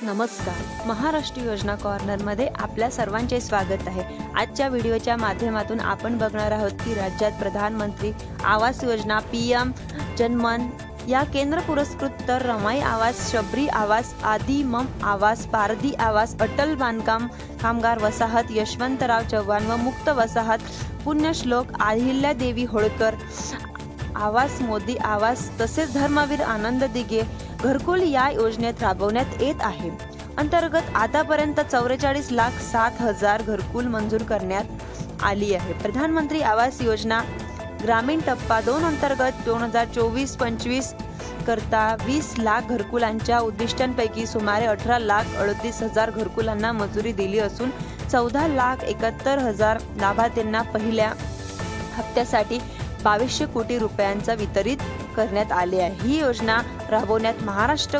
नमस्कार. महाराष्ट्र योजना कॉर्नरमध्ये आपल्या सर्वांचे स्वागत आहे. आजच्या व्हिडिओच्या माध्यमातून आपण बघणार आहोत की राज्यात प्रधानमंत्री आवास योजना, पीएम जनमन या केंद्र पुरस्कृत तर रमाई आवास, शबरी आवास, आदिमम आवास, पारधी आवास, अटल बांधकाम कामगार वसाहत, यशवंतराव चव्हाण व मुक्त वसाहत, पुण्यश्लोक अहिल्यादेवी होळकर आवास, मोदी आवास तसेच धर्मवीर आनंद दिघे घरकुल या योजनेत राबवण्यात येत आहे. अंतर्गत आतापर्यंत 44,07,000 घरकुल मंजूर करण्यात आली आहे. प्रधानमंत्री आवास योजना ग्रामीण टप्पा 2 अंतर्गत 2024-25 करता 20 लाख घरकुलांच्या उद्दिष्टांपैकी सुमारे 18,38,000 घरकुलांना मंजुरी दिली असून 14,71,000 लाभार्थ्यांना पहिल्या हप्त्यासाठी 2200 कोटी रुपयांचा वितरित करण्यात आले आहे. ही योजना राबवण्यात महाराष्ट्र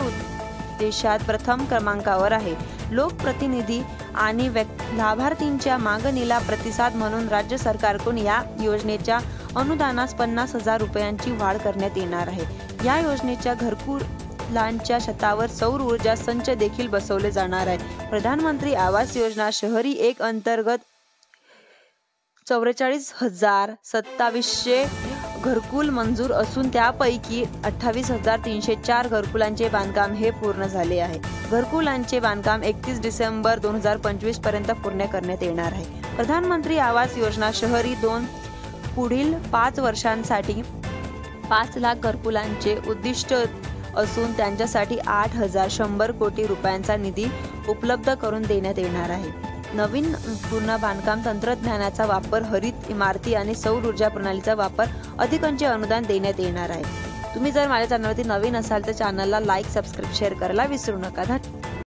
देशात प्रथम क्रमांकावर आहे. लोकप्रतिनिधी आणि लाभार्थींच्या मागणीला प्रतिसाद म्हणून राज्य सरकारकडून या योजनेच्या अनुदानास 50,000 रुपयांची वाढ करण्यात येणार आहे. या योजनेच्या घरकुलांच्या छतावर सौर ऊर्जा संच देखील बसवले जाणार आहे. प्रधानमंत्री आवास योजना शहरी 1 अंतर्गत 44,27,000 घरकुल मंजूर असून त्यापैकी 28,304 घरकुलांचे बांधकाम हे पूर्ण झाले आहे. घरकुलांचे बांधकाम 31 डिसेंबर 2025 पर्यंत पूर्ण करण्यात येणार आहे. प्रधानमंत्री आवास योजना शहरी 2 पुढील 5 वर्षांसाठी 5 लाख घरकुलांचे उद्दिष्ट असून त्यांच्यासाठी 8,100 कोटी रुपयांचा निधी उपलब्ध करून देण्यात येणार आहे. नवीन पूर्ण बांधकाम तंत्रज्ञानाचा वापर, हरित इमारती आणि सौर ऊर्जा प्रणालीचा वापर अधिकांचे अनुदान देण्यात येणार आहे. तुम्ही जर माझ्या चॅनलवरती नवीन असाल तर चॅनलला लाईक, सबस्क्राईब, शेअर करायला विसरू नका.